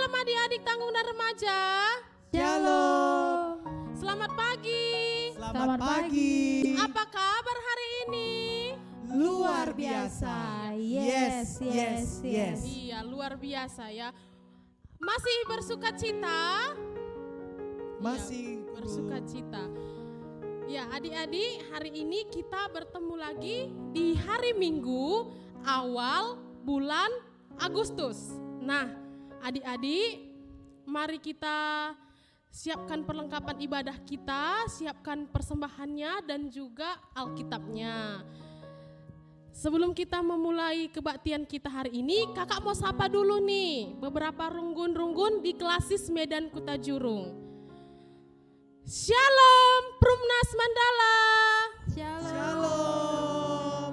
Shalom adik-adik tanggung dan remaja. Shalom. Selamat pagi. Selamat pagi. Apa kabar hari ini? Luar biasa. Yes. Iya, luar biasa ya. Masih bersuka cita? Masih Iya, bersuka cita. Ya, adik-adik, hari ini kita bertemu lagi di hari Minggu awal bulan Agustus. Nah, adik-adik, mari kita siapkan perlengkapan ibadah kita, siapkan persembahannya dan juga Alkitabnya. Sebelum kita memulai kebaktian kita hari ini, kakak mau sapa dulu nih beberapa runggun-runggun di Klasis Medan Kutajurung. Shalom Prumnas Mandala. Shalom.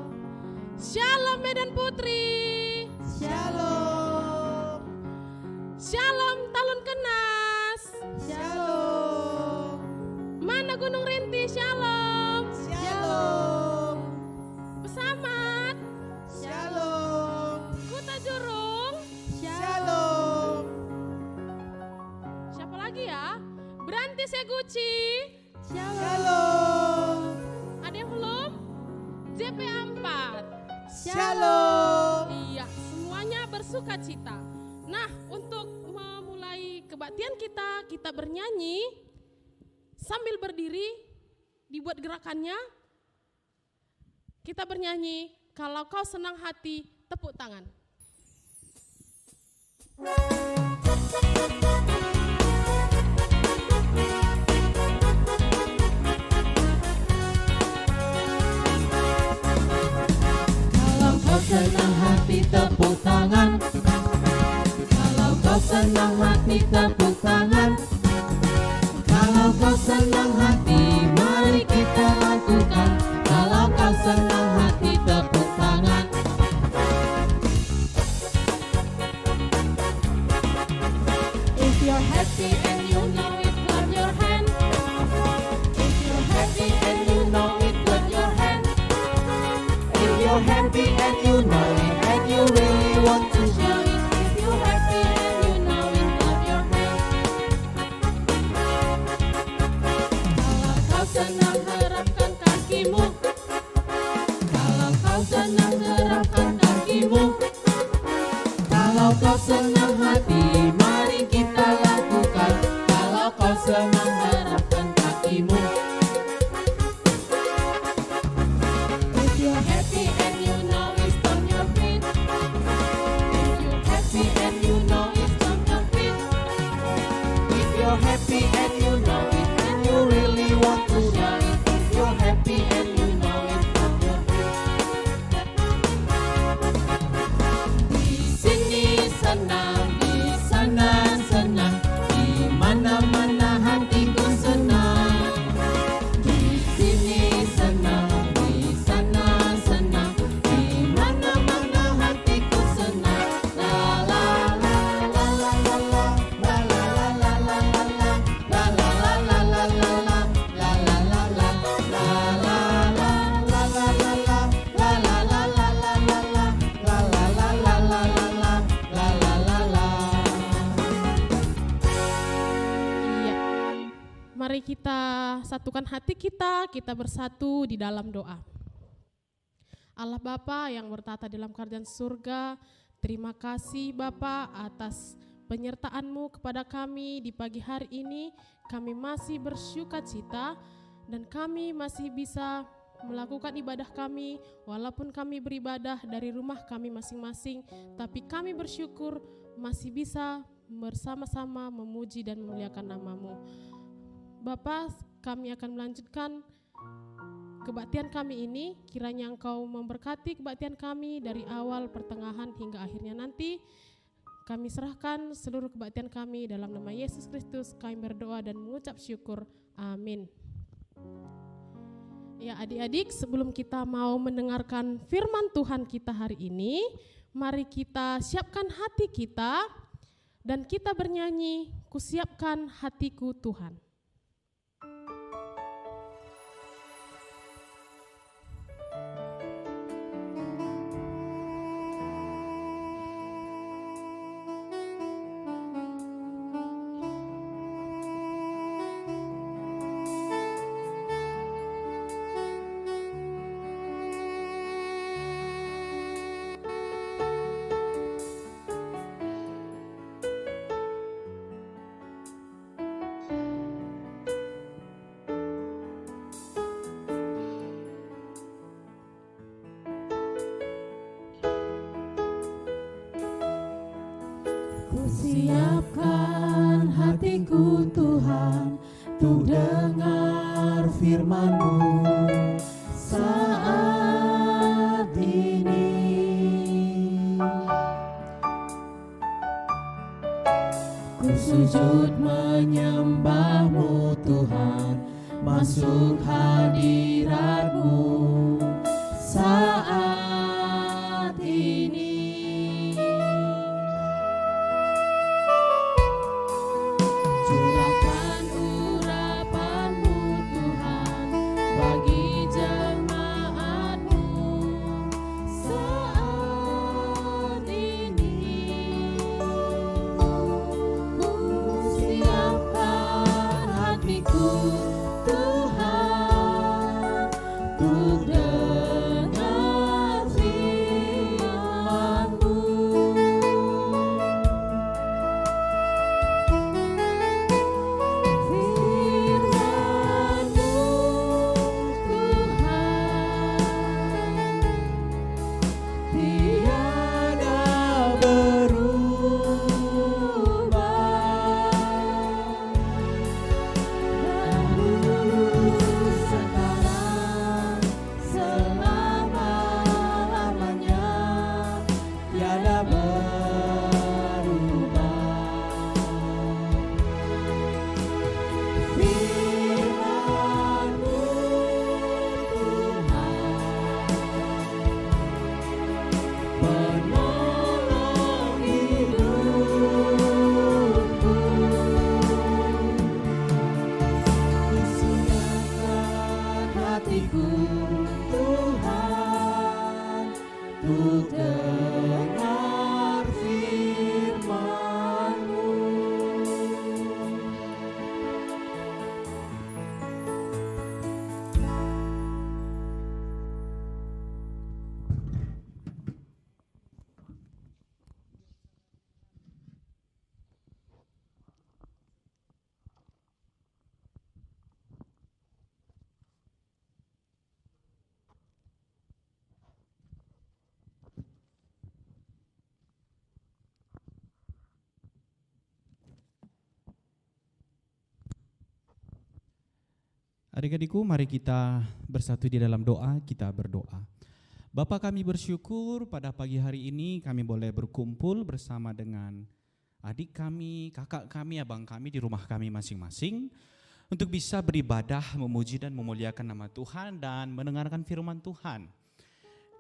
Shalom Medan Putri. Shalom. Shalom Talun Kenas. Shalom. Mana Gunung Rinti? Shalom. Shalom. Pesamat. Shalom. Kutajurung. Shalom. Siapa lagi ya? Beranti Seguci. Shalom. Ada yang belum? JP4. Shalom. Iya, semuanya bersuka cita. Nah, untuk memulai kebaktian kita bernyanyi sambil berdiri, dibuat gerakannya. Kita bernyanyi, kalau kau senang hati, tepuk tangan. Kalau kau senang hati tepuk tangan. Kalau kau senang hati tepuk tangan. Kalau kau senang hati mari kita lakukan. Kalau kau senang hati tepuk tangan. If you're happy and you know it, clap your hand. If you're happy and you know it, clap your hand. If you're happy and you know it, and you really want to show it. If you're happy and you know it, clap your hand. Kalau kau senang gerakkan kakimu. Kalau kau senang gerakkan kakimu. Kalau kau senang hati, mari kita lakukan. Kalau kau senang gerakkan kakimu. If you're happy and you know it, stomp your feet. If you're happy and you know it, stomp your feet. If you're happy and you know it, and you really want to show it. If you're happy and you know it, stomp your feet. Di sini senang, di sana senang, di mana-mana hatiku senang. Di sini senang, di sana senang, di mana-mana hatiku senang. La la la la la la la, la la la la la la, la la la la la la la, la la la la, la la la la la la la, la la la la la la la, la la la la la la la, la la la la. Iya. Mari kita satukan hati kita bersatu di dalam doa. Allah Bapa yang bertata dalam kerajaan surga, terima kasih Bapa atas penyertaan-Mu kepada kami di pagi hari ini. Kami masih bersuka cita dan kami masih bisa melakukan ibadah kami walaupun kami beribadah dari rumah kami masing-masing, tapi kami bersyukur masih bisa bersama-sama memuji dan memuliakan nama-Mu. Bapa, kami akan melanjutkan kebaktian kami ini, kiranya Engkau memberkati kebaktian kami dari awal, pertengahan hingga akhirnya nanti. Kami serahkan seluruh kebaktian kami dalam nama Yesus Kristus. Kami berdoa dan mengucap syukur. Amin. Ya adik-adik, sebelum kita mau mendengarkan firman Tuhan kita hari ini, mari kita siapkan hati kita dan kita bernyanyi, "Kusiapkan hatiku Tuhan." Siapkan hatiku Tuhan untuk dengar firman-Mu saat ini. Ku sujud menyembah-Mu Tuhan, masuk hadirat-Mu saat ini. Curahkan urapan-Mu Tuhan bagi jemaat-Mu saat ini. Ku siapkan hatiku Tuhan untuk dengar firman-Mu. Firman-Mu Tuhan tiada berubah, dahulu sekarang selama-lamanya tiada berubah. Firman-Mu Tuhan penolong hidupku. Ku siapkan hatiku Tuhan untuk dengar firman-Mu. Adik-adikku, mari kita bersatu di dalam doa, kita berdoa. Bapa, kami bersyukur pada pagi hari ini kami boleh berkumpul bersama dengan adik kami, kakak kami, abang kami di rumah kami masing-masing untuk bisa beribadah, memuji dan memuliakan nama Tuhan dan mendengarkan firman Tuhan.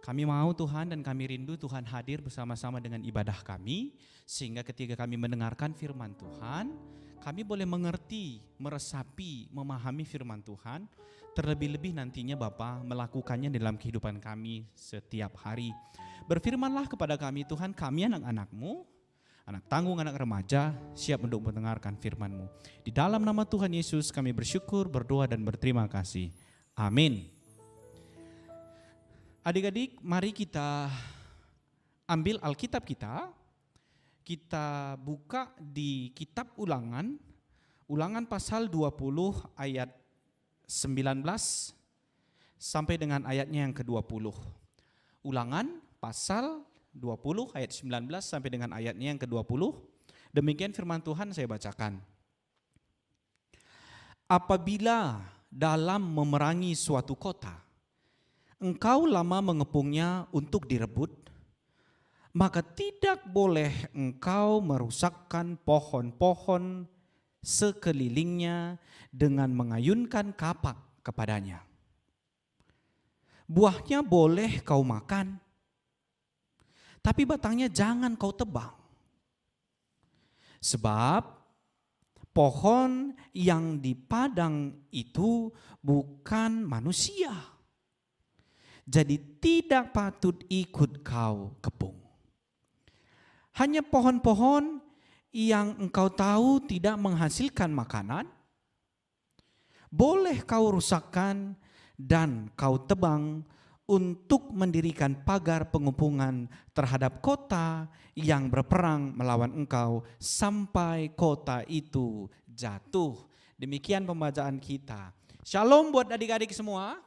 Kami mau Tuhan dan kami rindu Tuhan hadir bersama-sama dengan ibadah kami, sehingga ketika kami mendengarkan firman Tuhan, kami boleh mengerti, meresapi, memahami firman Tuhan, terlebih-lebih nantinya Bapa melakukannya dalam kehidupan kami setiap hari. Berfirmanlah kepada kami Tuhan, kami anak-anak-Mu, anak tanggung, anak remaja, siap untuk mendengarkan firman-Mu. Di dalam nama Tuhan Yesus kami bersyukur, berdoa dan berterima kasih. Amin. Adik-adik, mari kita ambil Alkitab kita buka di kitab Ulangan pasal 20 ayat 19 sampai dengan ayatnya yang ke-20. Ulangan pasal 20 ayat 19 sampai dengan ayatnya yang ke-20. Demikian firman Tuhan saya bacakan. Apabila dalam memerangi suatu kota, engkau lama mengepungnya untuk direbut, maka tidak boleh engkau merusakkan pohon-pohon sekelilingnya dengan mengayunkan kapak kepadanya. Buahnya boleh kau makan, tapi batangnya jangan kau tebang. Sebab pohon yang di padang itu bukan manusia, jadi tidak patut ikut kau kepung. Hanya pohon-pohon yang engkau tahu tidak menghasilkan makanan, boleh kau rusakkan dan kau tebang untuk mendirikan pagar pengepungan terhadap kota yang berperang melawan engkau sampai kota itu jatuh. Demikian pembacaan kita. Shalom buat adik-adik semua.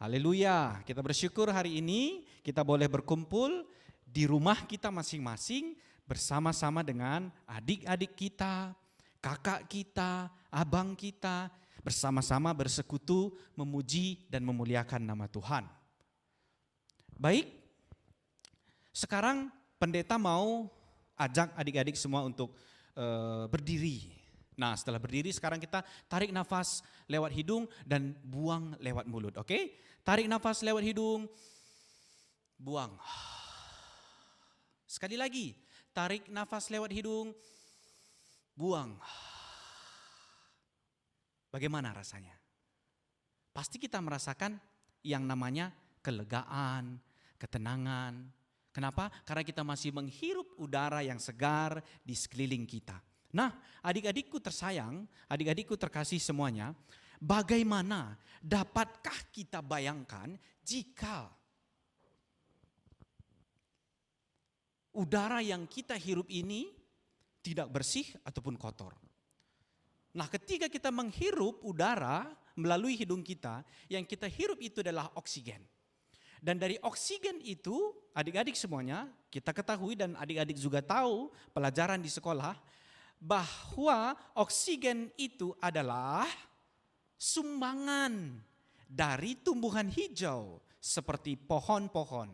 Haleluya. Kita bersyukur hari ini kita boleh berkumpul di rumah kita masing-masing bersama-sama dengan adik-adik kita, kakak kita, abang kita, bersama-sama bersekutu memuji dan memuliakan nama Tuhan. Baik, sekarang pendeta mau ajak adik-adik semua untuk berdiri. Nah, setelah berdiri sekarang kita tarik nafas lewat hidung dan buang lewat mulut, oke? Tarik nafas lewat hidung, buang. Sekali lagi, tarik nafas lewat hidung, buang. Bagaimana rasanya? Pasti kita merasakan yang namanya kelegaan, ketenangan. Kenapa? Karena kita masih menghirup udara yang segar di sekeliling kita. Nah, adik-adikku tersayang, adik-adikku terkasih semuanya, bagaimana dapatkah kita bayangkan jika udara yang kita hirup ini tidak bersih ataupun kotor? Nah, ketika kita menghirup udara melalui hidung kita, yang kita hirup itu adalah oksigen. Dan dari oksigen itu, adik-adik semuanya, kita ketahui dan adik-adik juga tahu pelajaran di sekolah, bahwa oksigen itu adalah sumbangan dari tumbuhan hijau seperti pohon-pohon.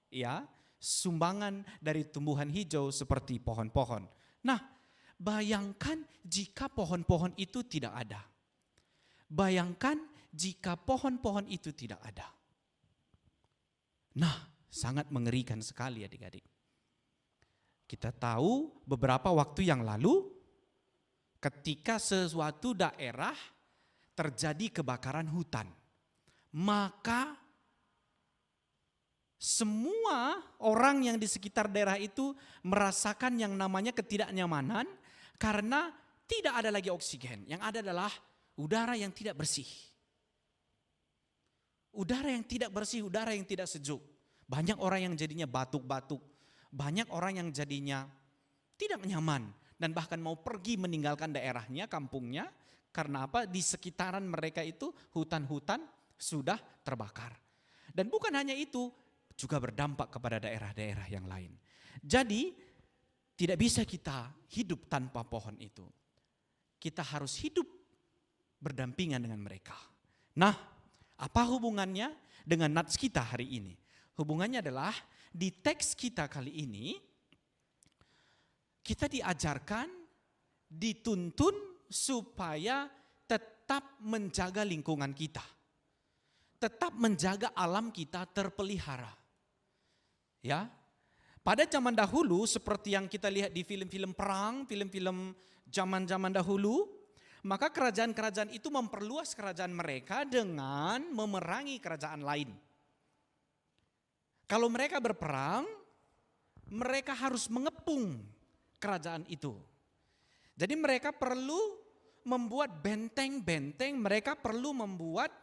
Ya, sumbangan dari tumbuhan hijau seperti pohon-pohon. Nah, bayangkan jika pohon-pohon itu tidak ada. Bayangkan jika pohon-pohon itu tidak ada. Nah, sangat mengerikan sekali adik-adik. Kita tahu beberapa waktu yang lalu ketika sesuatu daerah terjadi kebakaran hutan, maka semua orang yang di sekitar daerah itu merasakan yang namanya ketidaknyamanan karena tidak ada lagi oksigen. Yang ada adalah udara yang tidak bersih. Udara yang tidak bersih, udara yang tidak sejuk. Banyak orang yang jadinya batuk-batuk. Banyak orang yang jadinya tidak nyaman. Dan bahkan mau pergi meninggalkan daerahnya, kampungnya. Karena apa? Di sekitaran mereka itu hutan-hutan sudah terbakar. Dan bukan hanya itu, juga berdampak kepada daerah-daerah yang lain. Jadi tidak bisa kita hidup tanpa pohon itu. Kita harus hidup berdampingan dengan mereka. Nah, apa hubungannya dengan nats kita hari ini? Hubungannya adalah di teks kita kali ini, kita diajarkan, dituntun supaya tetap menjaga lingkungan kita. Tetap menjaga alam kita terpelihara. Ya, pada zaman dahulu seperti yang kita lihat di film-film perang, film-film zaman-zaman dahulu, maka kerajaan-kerajaan itu memperluas kerajaan mereka dengan memerangi kerajaan lain. Kalau mereka berperang, mereka harus mengepung kerajaan itu. Jadi mereka perlu membuat benteng-benteng, mereka perlu membuat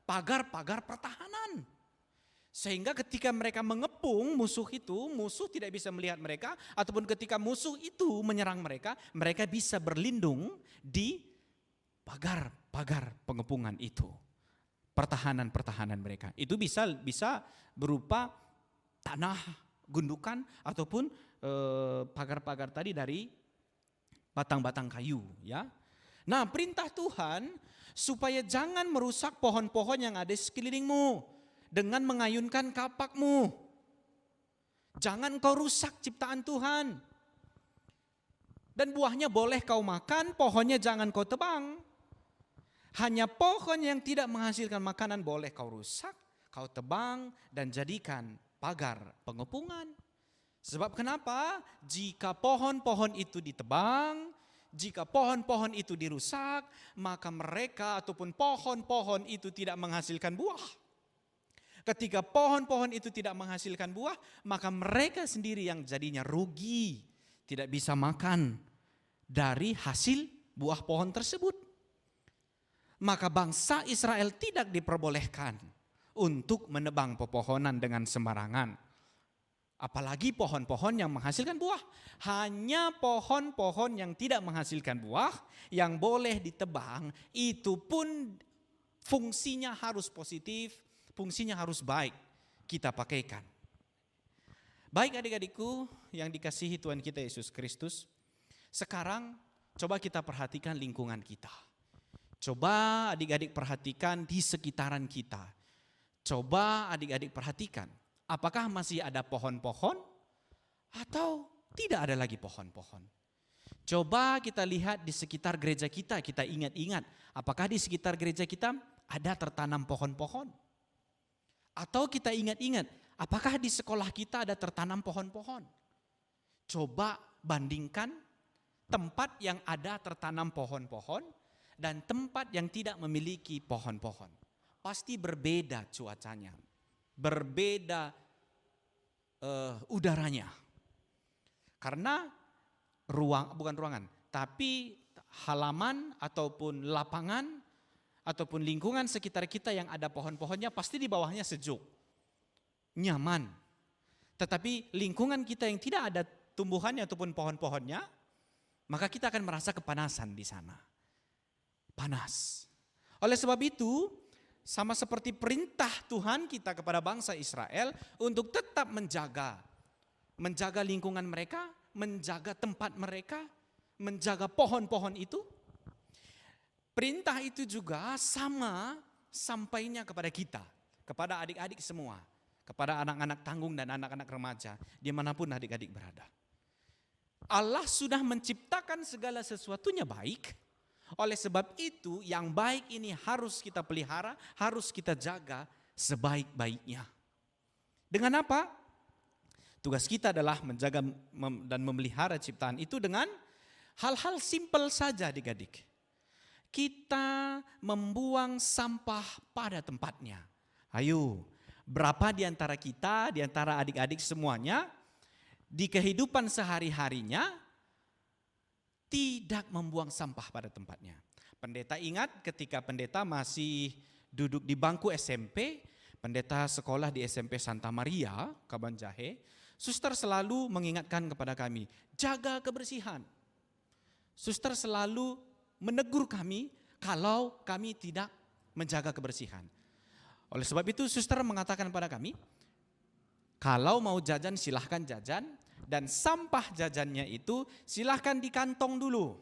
pagar-pagar pertahanan. Sehingga ketika mereka mengepung musuh itu, musuh tidak bisa melihat mereka, ataupun ketika musuh itu menyerang mereka, mereka bisa berlindung di pagar-pagar pengepungan itu. Pertahanan-pertahanan mereka. Itu bisa berupa tanah, gundukan, ataupun pagar-pagar tadi dari batang-batang kayu. Ya. Nah, perintah Tuhan supaya jangan merusak pohon-pohon yang ada di sekelilingmu dengan mengayunkan kapakmu. Jangan kau rusak ciptaan Tuhan. Dan buahnya boleh kau makan, pohonnya jangan kau tebang. Hanya pohon yang tidak menghasilkan makanan boleh kau rusak, kau tebang dan jadikan pagar pengepungan. Sebab kenapa? Jika pohon-pohon itu ditebang, jika pohon-pohon itu dirusak, maka mereka ataupun pohon-pohon itu tidak menghasilkan buah. Ketika pohon-pohon itu tidak menghasilkan buah, maka mereka sendiri yang jadinya rugi, tidak bisa makan dari hasil buah pohon tersebut. Maka bangsa Israel tidak diperbolehkan untuk menebang pepohonan dengan sembarangan. Apalagi pohon-pohon yang menghasilkan buah. Hanya pohon-pohon yang tidak menghasilkan buah yang boleh ditebang, itu pun fungsinya harus positif, fungsinya harus baik kita pakaikan. Baik adik-adikku yang dikasihi Tuhan kita Yesus Kristus, sekarang coba kita perhatikan lingkungan kita. Coba adik-adik perhatikan di sekitaran kita. Coba adik-adik perhatikan, apakah masih ada pohon-pohon atau tidak ada lagi pohon-pohon. Coba kita lihat di sekitar gereja kita ingat-ingat, apakah di sekitar gereja kita ada tertanam pohon-pohon? Atau kita ingat-ingat, apakah di sekolah kita ada tertanam pohon-pohon? Coba bandingkan tempat yang ada tertanam pohon-pohon dan tempat yang tidak memiliki pohon-pohon. Pasti berbeda cuacanya, berbeda udaranya. Karena bukan ruangan, tapi halaman ataupun lapangan ataupun lingkungan sekitar kita yang ada pohon-pohonnya pasti di bawahnya sejuk, nyaman. Tetapi lingkungan kita yang tidak ada tumbuhannya ataupun pohon-pohonnya, maka kita akan merasa kepanasan di sana. Panas. Oleh sebab itu, sama seperti perintah Tuhan kita kepada bangsa Israel untuk tetap menjaga lingkungan mereka, menjaga tempat mereka, menjaga pohon-pohon itu. Perintah itu juga sama sampainya kepada kita, kepada adik-adik semua, kepada anak-anak tanggung dan anak-anak remaja, dimanapun adik-adik berada. Allah sudah menciptakan segala sesuatunya baik, oleh sebab itu yang baik ini harus kita pelihara, harus kita jaga sebaik-baiknya. Dengan apa? Tugas kita adalah menjaga dan memelihara ciptaan itu dengan hal-hal simpel saja adik-adik. Kita membuang sampah pada tempatnya. Ayo, berapa di antara kita, di antara adik-adik semuanya, di kehidupan sehari-harinya tidak membuang sampah pada tempatnya. Pendeta ingat ketika pendeta masih duduk di bangku SMP, pendeta sekolah di SMP Santa Maria, Kabanjahe, suster selalu mengingatkan kepada kami, jaga kebersihan. Suster selalu menegur kami kalau kami tidak menjaga kebersihan. Oleh sebab itu suster mengatakan pada kami, kalau mau jajan silahkan jajan, dan sampah jajannya itu silahkan di kantong dulu.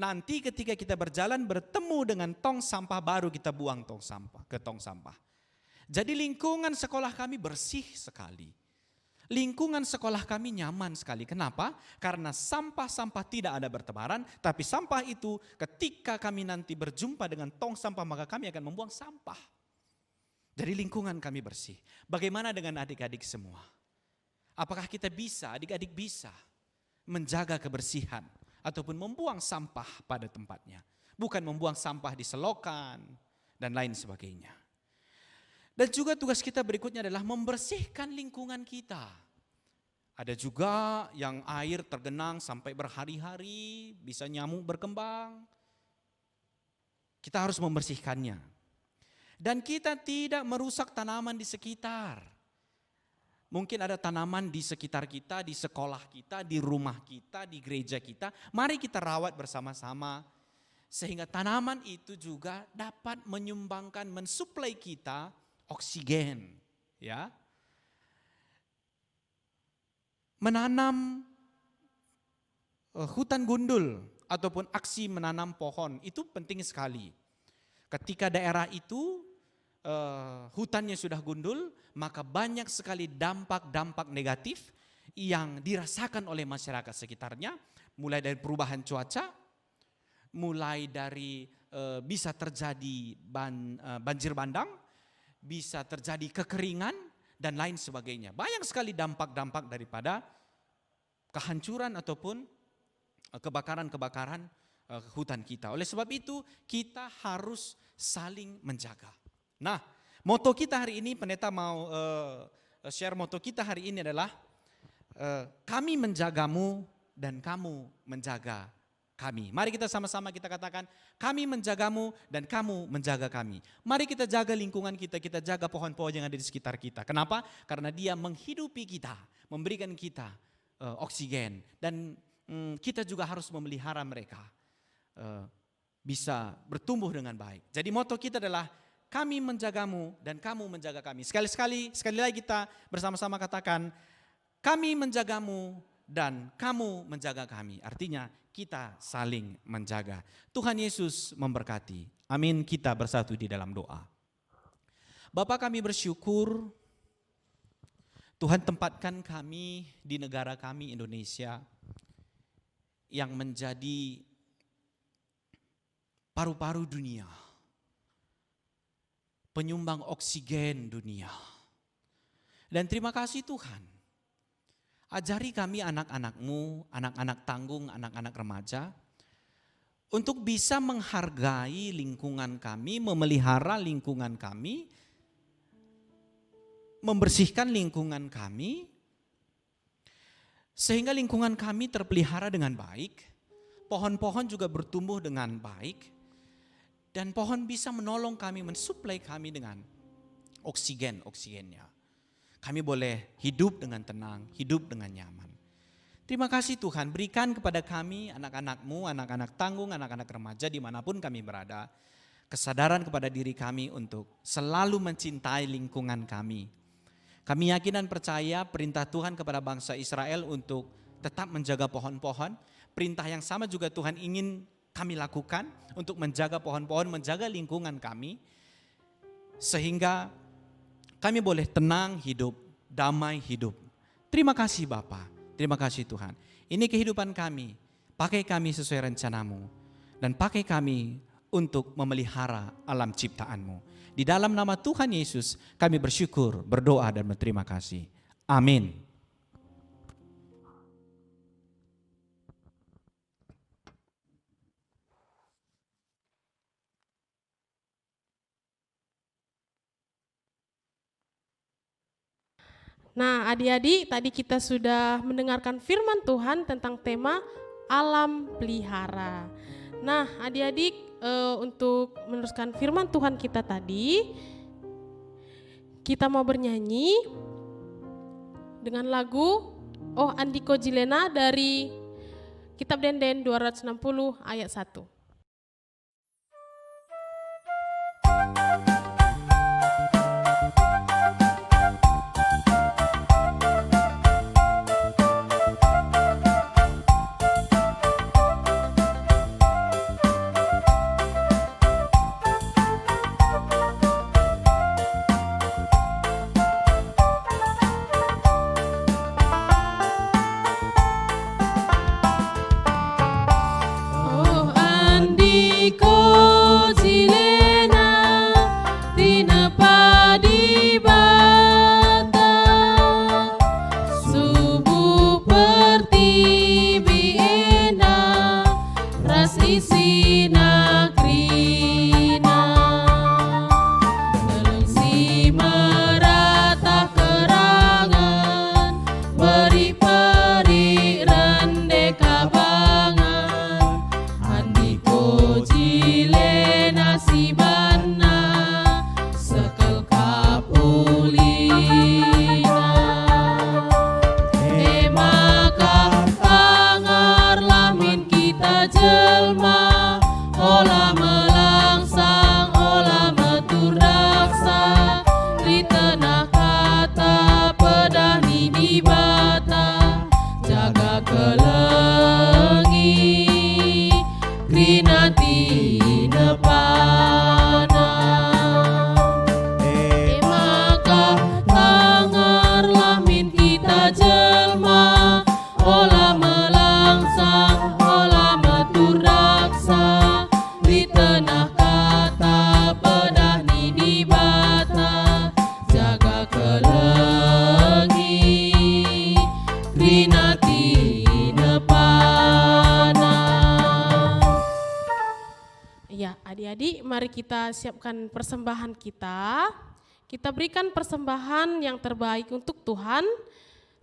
Nanti ketika kita berjalan bertemu dengan tong sampah baru kita buang ke tong sampah. Jadi lingkungan sekolah kami bersih sekali. Lingkungan sekolah kami nyaman sekali. Kenapa? Karena sampah-sampah tidak ada bertebaran, tapi sampah itu ketika kami nanti berjumpa dengan tong sampah maka kami akan membuang sampah. Jadi lingkungan kami bersih. Bagaimana dengan adik-adik semua? Apakah kita bisa, adik-adik bisa menjaga kebersihan ataupun membuang sampah pada tempatnya? Bukan membuang sampah di selokan dan lain sebagainya. Dan juga tugas kita berikutnya adalah membersihkan lingkungan kita. Ada juga yang air tergenang sampai berhari-hari, bisa nyamuk berkembang. Kita harus membersihkannya. Dan kita tidak merusak tanaman di sekitar. Mungkin ada tanaman di sekitar kita, di sekolah kita, di rumah kita, di gereja kita. Mari kita rawat bersama-sama. Sehingga tanaman itu juga dapat menyumbangkan, mensuplai kita oksigen, ya. Menanam hutan gundul ataupun aksi menanam pohon itu penting sekali. Ketika daerah itu hutannya sudah gundul, maka banyak sekali dampak-dampak negatif yang dirasakan oleh masyarakat sekitarnya, mulai dari perubahan cuaca, mulai dari bisa terjadi banjir bandang, bisa terjadi kekeringan dan lain sebagainya. Banyak sekali dampak-dampak daripada kehancuran ataupun kebakaran-kebakaran hutan kita. Oleh sebab itu kita harus saling menjaga. Nah, moto kita hari ini, pendeta mau share moto kita hari ini adalah kami menjagamu dan kamu menjaga kami. Mari kita sama-sama kita katakan, kami menjagamu dan kamu menjaga kami. Mari kita jaga lingkungan kita, kita jaga pohon-pohon yang ada di sekitar kita. Kenapa? Karena dia menghidupi kita, memberikan kita oksigen. Dan kita juga harus memelihara mereka bisa bertumbuh dengan baik. Jadi moto kita adalah, kami menjagamu dan kamu menjaga kami. Sekali lagi kita bersama-sama katakan, kami menjagamu dan kamu menjaga kami. Artinya kita saling menjaga. Tuhan Yesus memberkati. Amin. Kita bersatu di dalam doa. Bapa, kami bersyukur Tuhan tempatkan kami di negara kami Indonesia yang menjadi paru-paru dunia, penyumbang oksigen dunia. Dan terima kasih Tuhan, ajari kami anak-anak-Mu, anak-anak tanggung, anak-anak remaja, untuk bisa menghargai lingkungan kami, memelihara lingkungan kami, membersihkan lingkungan kami, sehingga lingkungan kami terpelihara dengan baik, pohon-pohon juga bertumbuh dengan baik, dan pohon bisa menolong kami, mensuplai kami dengan oksigennya. Kami boleh hidup dengan tenang, hidup dengan nyaman. Terima kasih Tuhan, berikan kepada kami, anak-anak-Mu, anak-anak tanggung, anak-anak remaja dimanapun kami berada, kesadaran kepada diri kami untuk selalu mencintai lingkungan kami. Kami yakin dan percaya perintah Tuhan kepada bangsa Israel untuk tetap menjaga pohon-pohon. Perintah yang sama juga Tuhan ingin kami lakukan untuk menjaga pohon-pohon, menjaga lingkungan kami. Sehingga kami boleh tenang hidup, damai hidup. Terima kasih Bapa, terima kasih Tuhan. Ini kehidupan kami, pakai kami sesuai rencana-Mu. Dan pakai kami untuk memelihara alam ciptaan-Mu. Di dalam nama Tuhan Yesus kami bersyukur, berdoa dan berterima kasih. Amin. Nah, adik-adik, tadi kita sudah mendengarkan firman Tuhan tentang tema alam pelihara. Nah, adik-adik, untuk meneruskan firman Tuhan kita tadi, kita mau bernyanyi dengan lagu Oh Andiko Jilena dari Kitab Denden 260 ayat 1. Adik-adik, mari kita siapkan persembahan kita. Kita berikan persembahan yang terbaik untuk Tuhan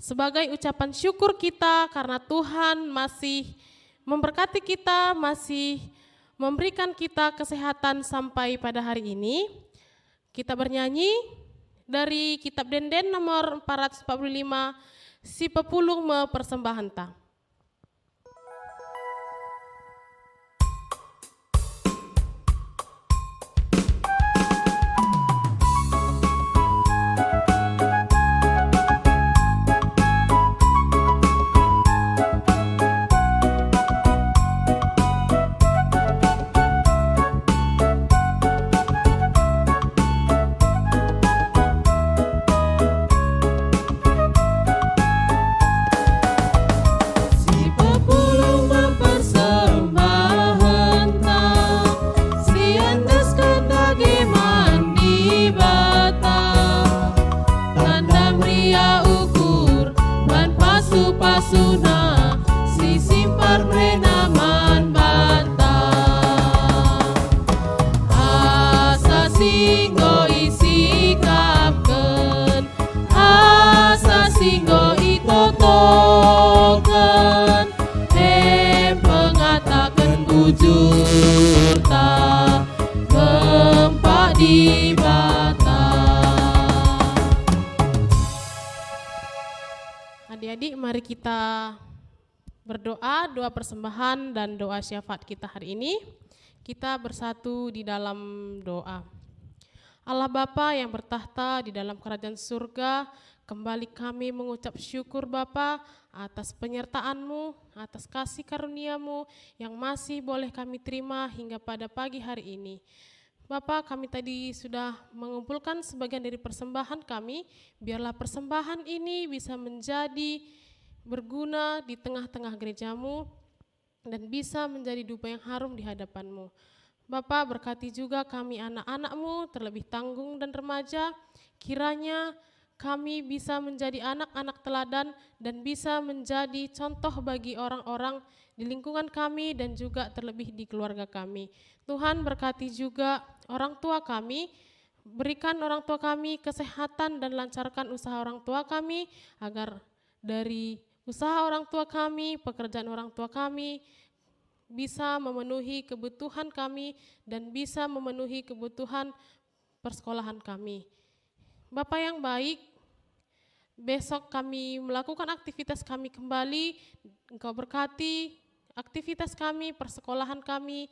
sebagai ucapan syukur kita karena Tuhan masih memberkati kita, masih memberikan kita kesehatan sampai pada hari ini. Kita bernyanyi dari Kitab Denden nomor 445, Si Pepulung Me Persembahanta. hati Bapa. Adik-adik, mari kita berdoa, doa persembahan dan doa syafaat kita hari ini. Kita bersatu di dalam doa. Allah Bapa yang bertahta di dalam kerajaan surga, kembali kami mengucap syukur Bapa atas penyertaan-Mu, atas kasih karunia-Mu yang masih boleh kami terima hingga pada pagi hari ini. Bapa, kami tadi sudah mengumpulkan sebagian dari persembahan kami, biarlah persembahan ini bisa menjadi berguna di tengah-tengah gereja-Mu dan bisa menjadi dupa yang harum di hadapan-Mu. Bapa, berkati juga kami anak-anak-Mu, terlebih tanggung dan remaja, kiranya kami bisa menjadi anak-anak teladan dan bisa menjadi contoh bagi orang-orang di lingkungan kami dan juga terlebih di keluarga kami. Tuhan, berkati juga orang tua kami, berikan orang tua kami kesehatan dan lancarkan usaha orang tua kami, agar dari usaha orang tua kami, pekerjaan orang tua kami, bisa memenuhi kebutuhan kami dan bisa memenuhi kebutuhan persekolahan kami. Bapa yang baik, besok kami melakukan aktivitas kami kembali, Engkau berkati aktivitas kami, persekolahan kami,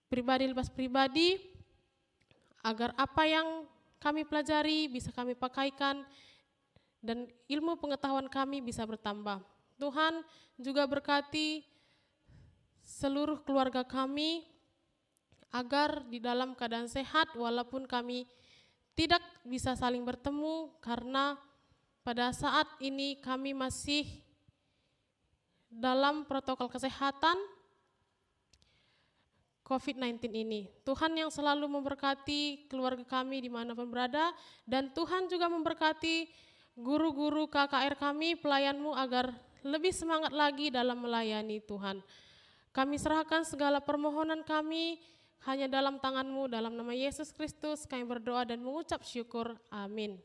pribadi lepas pribadi, agar apa yang kami pelajari bisa kami pakaikan dan ilmu pengetahuan kami bisa bertambah. Tuhan juga berkati seluruh keluarga kami agar di dalam keadaan sehat walaupun kami tidak bisa saling bertemu karena pada saat ini kami masih dalam protokol kesehatan COVID-19 ini. Tuhan yang selalu memberkati keluarga kami dimanapun berada, dan Tuhan juga memberkati guru-guru KKR kami, pelayan-Mu agar lebih semangat lagi dalam melayani Tuhan. Kami serahkan segala permohonan kami hanya dalam tangan-Mu, dalam nama Yesus Kristus kami berdoa dan mengucap syukur. Amin.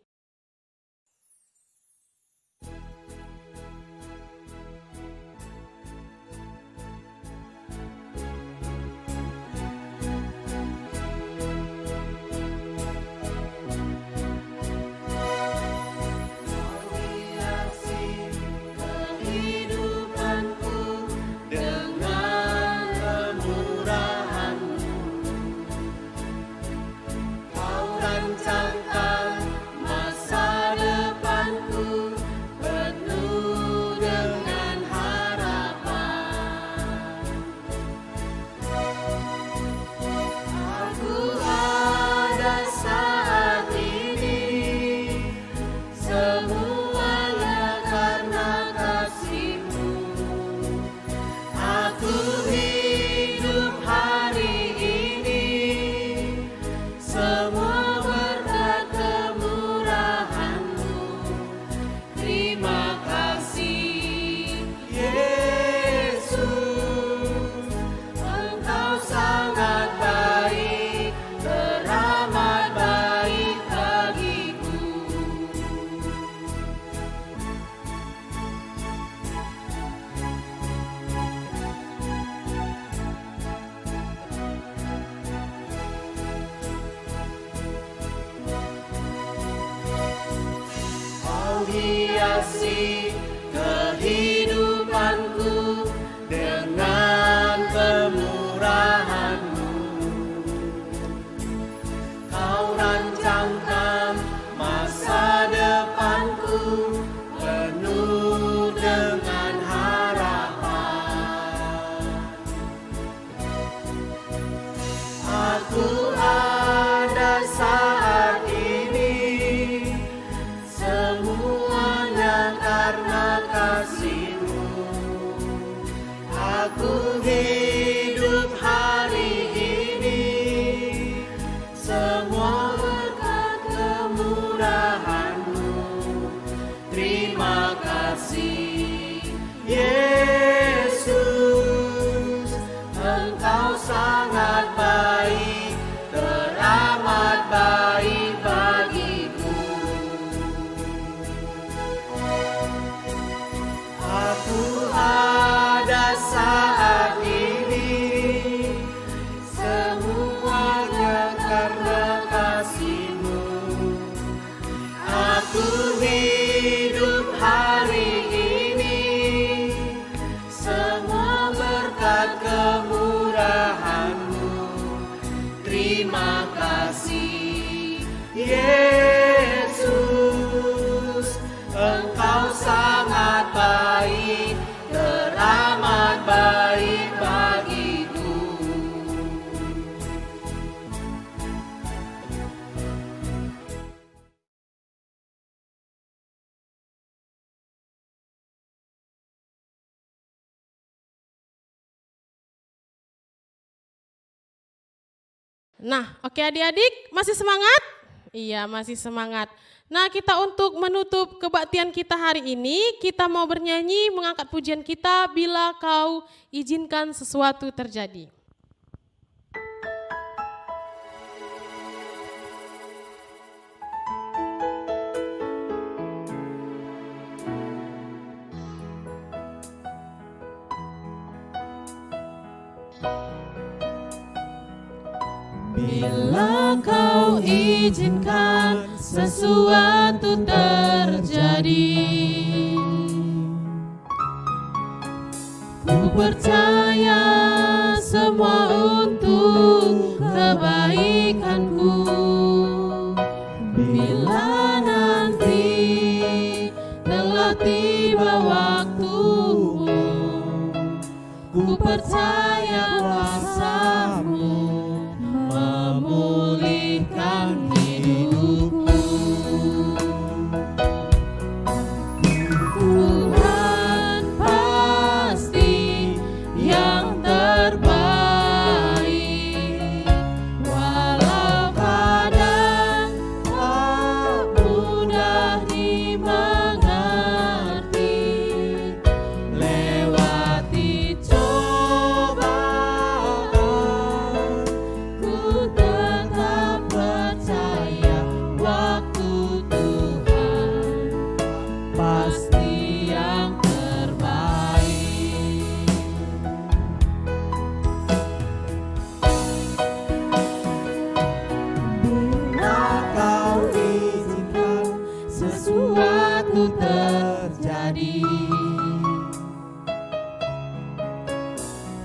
hiasi kehidupanku dengan kemurahan-Mu. Kau rancangkan masa depanku penuh dengan harapan. Aku ada saat ini, semuanya karena kasih-Mu. Aku hidup hari ini, semua berkat kemurahan-Mu. Terima kasih, Yesus, Engkau sangat baik, teramat baik bagiku. Aku ada saat ini, semuanya Yesus, Engkau sangat baik, teramat baik bagiku. Nah, oke adik-adik, masih semangat? Iya, masih semangat. Nah, kita untuk menutup kebaktian kita hari ini, kita mau bernyanyi mengangkat pujian kita, Bila Kau Izinkan Sesuatu Terjadi. Bila Kau izinkan sesuatu terjadi, ku percaya semua untuk kebaikanku. Bila nanti telah tiba waktumu, ku percaya kuasa-Mu memulihkan hidupku. Tuhan pasti yang terbaik, walau kadang tak mudah dimengerti. Lewati cobaan, ku tetap percaya waktu Tuhan pasti yang terbaik. Bila Kau izinkan sesuatu terjadi,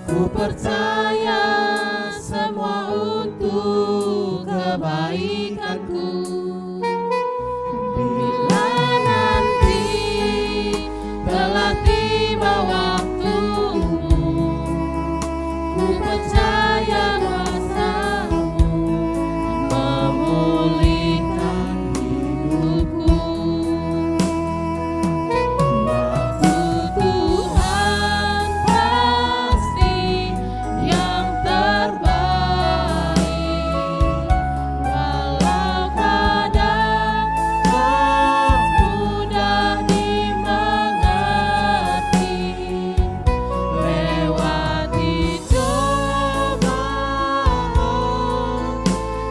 ku percaya semua untuk kebaikanku. Bila nanti telah tiba waktumu, ku percaya kuasa-Mu memulihkan hidupku. Waktu Tuhan pasti yang terbaik, walau kadang tak mudah dimengerti. Lewati cobaan,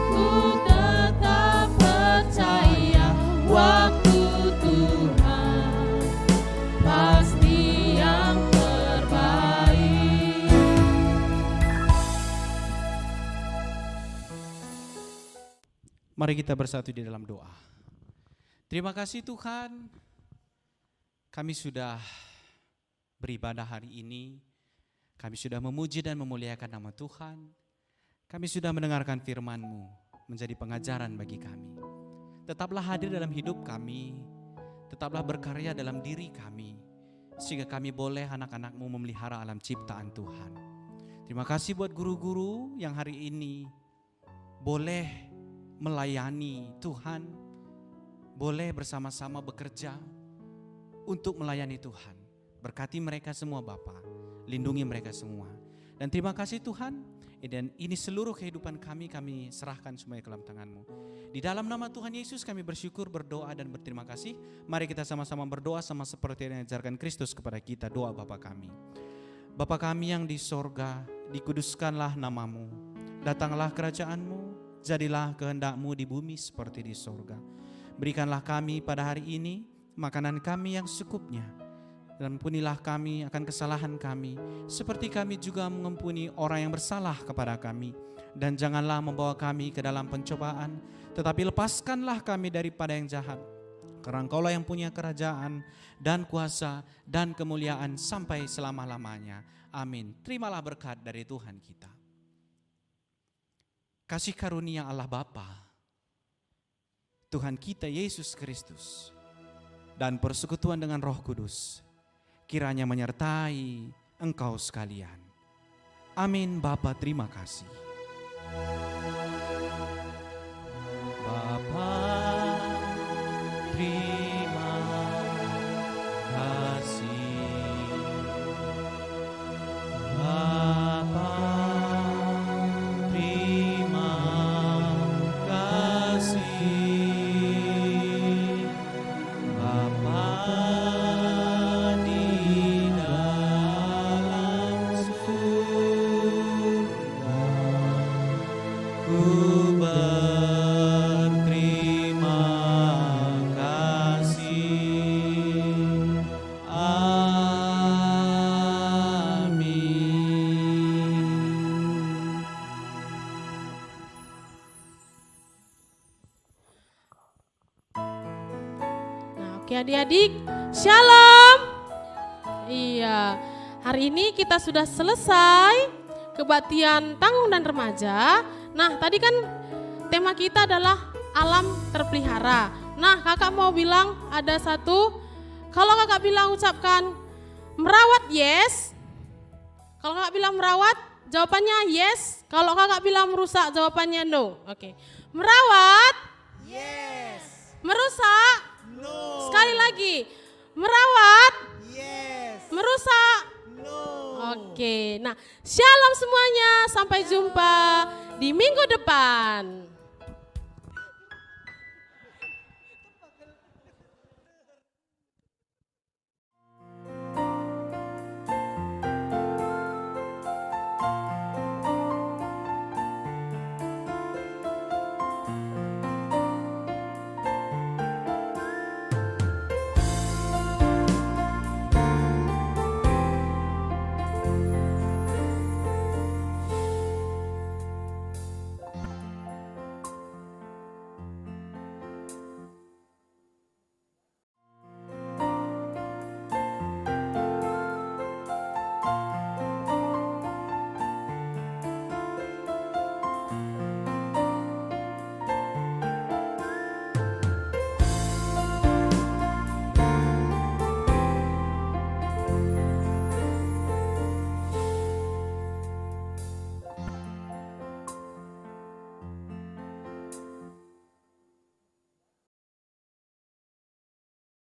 ku tetap percaya waktu Tuhan pasti yang terbaik. Mari kita bersatu di dalam doa. Terima kasih Tuhan, kami sudah beribadah hari ini, kami sudah memuji dan memuliakan nama Tuhan, kami sudah mendengarkan firman-Mu menjadi pengajaran bagi kami. Tetaplah hadir dalam hidup kami, tetaplah berkarya dalam diri kami, sehingga kami boleh anak-anak-Mu memelihara alam ciptaan Tuhan. Terima kasih buat guru-guru yang hari ini boleh melayani Tuhan, boleh bersama-sama bekerja untuk melayani Tuhan. Berkati mereka semua Bapa, lindungi mereka semua. Dan terima kasih Tuhan, dan ini seluruh kehidupan kami serahkan semuanya ke dalam tangan-Mu. Di dalam nama Tuhan Yesus kami bersyukur, berdoa dan berterima kasih. Mari kita sama-sama berdoa sama seperti yang diajarkan Kristus kepada kita. Doa Bapa kami. Bapa kami yang di sorga, dikuduskanlah nama-Mu. Datanglah kerajaan-Mu, jadilah kehendak-Mu di bumi seperti di sorga. Berikanlah kami pada hari ini makanan kami yang secukupnya. Dan ampunilah kami akan kesalahan kami, seperti kami juga mengampuni orang yang bersalah kepada kami. Dan janganlah membawa kami ke dalam pencobaan, tetapi lepaskanlah kami daripada yang jahat. Karena Engkaulah yang punya kerajaan dan kuasa dan kemuliaan sampai selama-lamanya. Amin. Terimalah berkat dari Tuhan kita. Kasih karunia Allah Bapa, Tuhan kita Yesus Kristus dan persekutuan dengan Roh Kudus kiranya menyertai engkau sekalian. Amin. Bapa, terima kasih. Bapa, terima kasih. Bapa, terima kasih. Bapa di dalam surga, ku berterima kasih. Amin. Nah, oke adik-adik, shalom. Iya, hari ini kita sudah selesai kebaktian tanggung dan remaja. Nah, tadi kan tema kita adalah alam terpelihara. Nah, kakak mau bilang ada satu, kalau kakak bilang ucapkan merawat yes. Kalau kakak bilang merawat, jawabannya yes. Kalau kakak bilang merusak, jawabannya no. Oke. Merawat, Yes. merusak, No. sekali lagi. Merawat, Yes. merusak. No. Oke, nah shalom semuanya. Sampai jumpa di minggu depan.